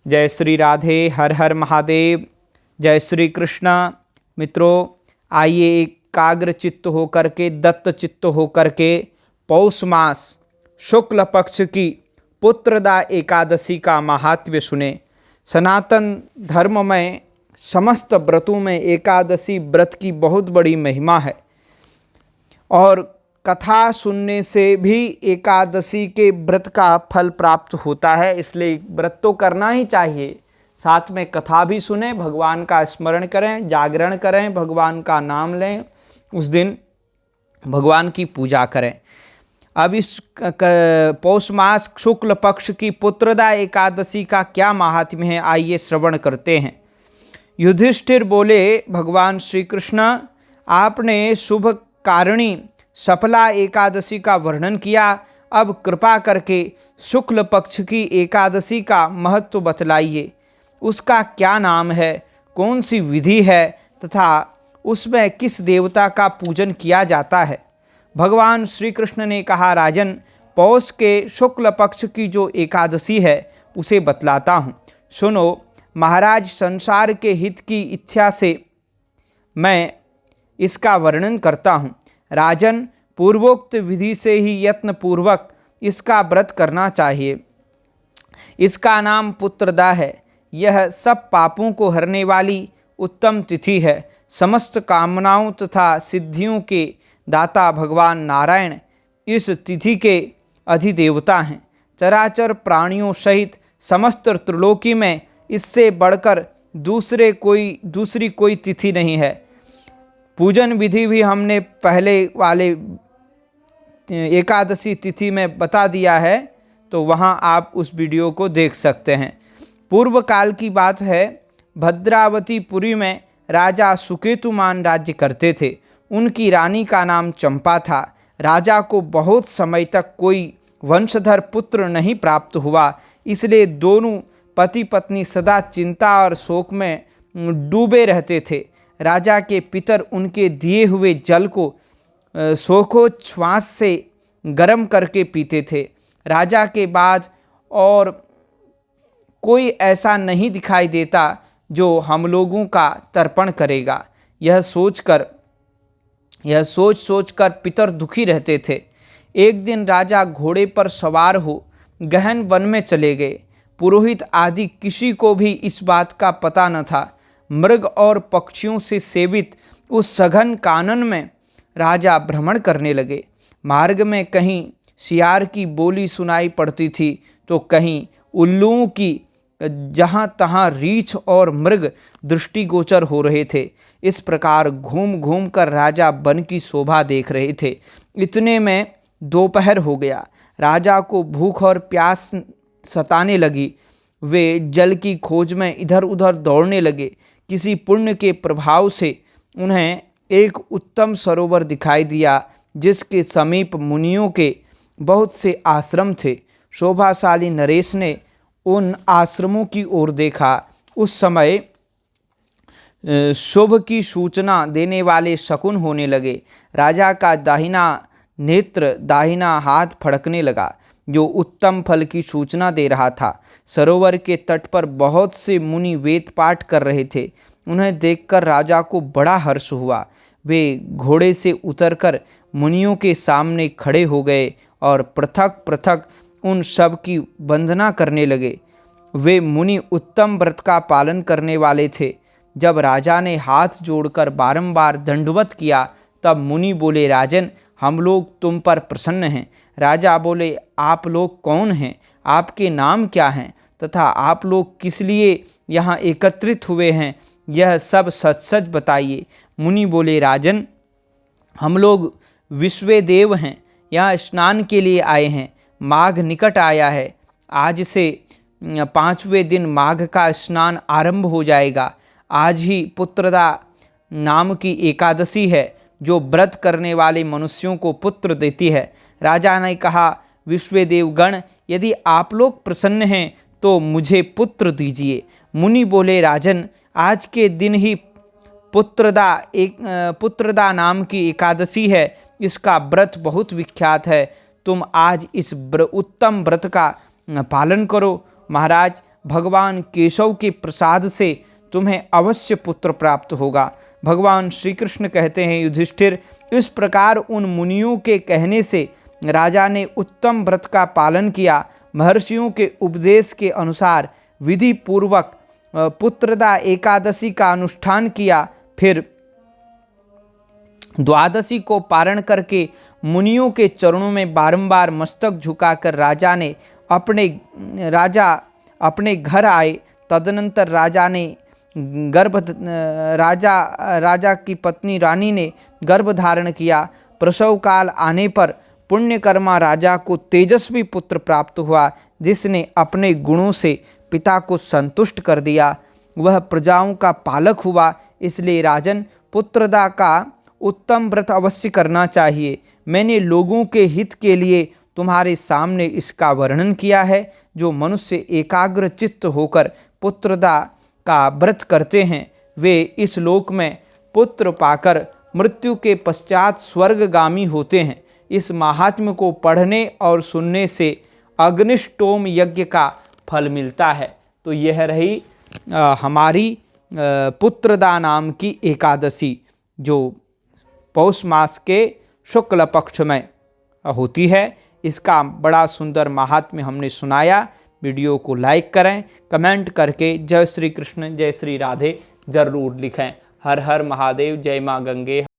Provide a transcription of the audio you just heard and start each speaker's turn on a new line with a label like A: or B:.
A: जय श्री राधे, हर हर महादेव, जय श्री कृष्ण। मित्रों, आइए एकाग्र चित्त होकर के, दत्त चित्त होकर के पौष मास शुक्ल पक्ष की पुत्रदा एकादशी का महात्म्य सुने। सनातन धर्म में समस्त व्रतों में एकादशी व्रत की बहुत बड़ी महिमा है और कथा सुनने से भी एकादशी के व्रत का फल प्राप्त होता है। इसलिए व्रत तो करना ही चाहिए, साथ में कथा भी सुने, भगवान का स्मरण करें, जागरण करें, भगवान का नाम लें, उस दिन भगवान की पूजा करें। अब इस पौष मास शुक्ल पक्ष की पुत्रदा एकादशी का क्या महात्म्य है, आइए श्रवण करते हैं। युधिष्ठिर बोले, भगवान श्री कृष्ण, आपने शुभ कारिणी सफला एकादशी का वर्णन किया, अब कृपा करके शुक्ल पक्ष की एकादशी का महत्व बतलाइए। उसका क्या नाम है, कौन सी विधि है तथा उसमें किस देवता का पूजन किया जाता है। भगवान श्री कृष्ण ने कहा, राजन, पौष के शुक्ल पक्ष की जो एकादशी है उसे बतलाता हूँ, सुनो। महाराज, संसार के हित की इच्छा से मैं इसका वर्णन करता हूँ। राजन, पूर्वोक्त विधि से ही यत्न पूर्वक इसका व्रत करना चाहिए। इसका नाम पुत्रदा है। यह सब पापों को हरने वाली उत्तम तिथि है। समस्त कामनाओं तथा सिद्धियों के दाता भगवान नारायण इस तिथि के अधिदेवता हैं। चराचर प्राणियों सहित समस्त त्रिलोकी में इससे बढ़कर दूसरी कोई तिथि नहीं है। पूजन विधि भी हमने पहले वाले एकादशी तिथि में बता दिया है, तो वहाँ आप उस वीडियो को देख सकते हैं। पूर्व काल की बात है, भद्रावतीपुरी में राजा सुकेतुमान राज्य करते थे। उनकी रानी का नाम चंपा था। राजा को बहुत समय तक कोई वंशधर पुत्र नहीं प्राप्त हुआ, इसलिए दोनों पति पत्नी सदा चिंता और शोक में डूबे रहते थे। राजा के पितर उनके दिए हुए जल को शोकोच्छ्वास से गर्म करके पीते थे। राजा के बाद और कोई ऐसा नहीं दिखाई देता जो हम लोगों का तर्पण करेगा। यह सोच कर पितर दुखी रहते थे। एक दिन राजा घोड़े पर सवार हो गहन वन में चले गए। पुरोहित आदि किसी को भी इस बात का पता न था। मृग और पक्षियों से सेवित उस सघन कानन में राजा भ्रमण करने लगे। मार्ग में कहीं सियार की बोली सुनाई पड़ती थी तो कहीं उल्लुओं की। जहाँ तहाँ रीछ और मृग दृष्टिगोचर हो रहे थे। इस प्रकार घूम घूम कर राजा वन की शोभा देख रहे थे। इतने में दोपहर हो गया। राजा को भूख और प्यास सताने लगी। वे जल की खोज में इधर उधर दौड़ने लगे। किसी पुण्य के प्रभाव से उन्हें एक उत्तम सरोवर दिखाई दिया, जिसके समीप मुनियों के बहुत से आश्रम थे। शोभाशाली नरेश ने उन आश्रमों की ओर देखा। उस समय शुभ की सूचना देने वाले शकुन होने लगे। राजा का दाहिना नेत्र, दाहिना हाथ फड़कने लगा, जो उत्तम फल की सूचना दे रहा था। सरोवर के तट पर बहुत से मुनि वेद पाठ कर रहे थे। उन्हें देखकर राजा को बड़ा हर्ष हुआ। वे घोड़े से उतरकर मुनियों के सामने खड़े हो गए और पृथक पृथक उन सब की वंदना करने लगे। वे मुनि उत्तम व्रत का पालन करने वाले थे। जब राजा ने हाथ जोड़कर बारंबार दंडवत किया, तब मुनि बोले, राजन, हम लोग तुम पर प्रसन्न हैं। राजा बोले, आप लोग कौन हैं, आपके नाम क्या हैं तथा आप लोग किस लिए यहाँ एकत्रित हुए हैं, यह सब सच सच बताइए। मुनि बोले, राजन, हम लोग विश्वदेव हैं, यहाँ स्नान के लिए आए हैं। माघ निकट आया है। आज से 5वें दिन माघ का स्नान आरंभ हो जाएगा। आज ही पुत्रदा नाम की एकादशी है, जो व्रत करने वाले मनुष्यों को पुत्र देती है। राजा ने कहा, विश्वदेवगण, यदि आप लोग प्रसन्न हैं तो मुझे पुत्र दीजिए। मुनि बोले, राजन, आज के दिन ही पुत्रदा नाम की एकादशी है। इसका व्रत बहुत विख्यात है। तुम आज इस उत्तम व्रत का पालन करो। महाराज, भगवान केशव के प्रसाद से तुम्हें अवश्य पुत्र प्राप्त होगा। भगवान श्री कृष्ण कहते हैं, युधिष्ठिर, इस प्रकार उन मुनियों के कहने से राजा ने उत्तम व्रत का पालन किया। महर्षियों के उपदेश के अनुसार विधि पूर्वक पुत्रदा एकादशी का अनुष्ठान किया। फिर द्वादशी को पारण करके मुनियों के चरणों में बारंबार मस्तक झुकाकर राजा अपने घर आए। तदनंतर राजा की पत्नी रानी ने गर्भ धारण किया। प्रसव काल आने पर पुण्यकर्मा राजा को तेजस्वी पुत्र प्राप्त हुआ, जिसने अपने गुणों से पिता को संतुष्ट कर दिया। वह प्रजाओं का पालक हुआ। इसलिए राजन, पुत्रदा का उत्तम व्रत अवश्य करना चाहिए। मैंने लोगों के हित के लिए तुम्हारे सामने इसका वर्णन किया है। जो मनुष्य एकाग्र चित्त होकर पुत्रदा का व्रत करते हैं, वे इस लोक में पुत्र पाकर मृत्यु के पश्चात स्वर्गगामी होते हैं। इस महात्म्य को पढ़ने और सुनने से अग्निष्टोम यज्ञ का फल मिलता है। तो यह रही हमारी पुत्रदा नाम की एकादशी, जो पौष मास के शुक्ल पक्ष में होती है। इसका बड़ा सुंदर महात्म्य हमने सुनाया। वीडियो को लाइक करें, कमेंट करके जय श्री कृष्ण, जय श्री राधे जरूर लिखें। हर हर महादेव, जय माँ गंगे।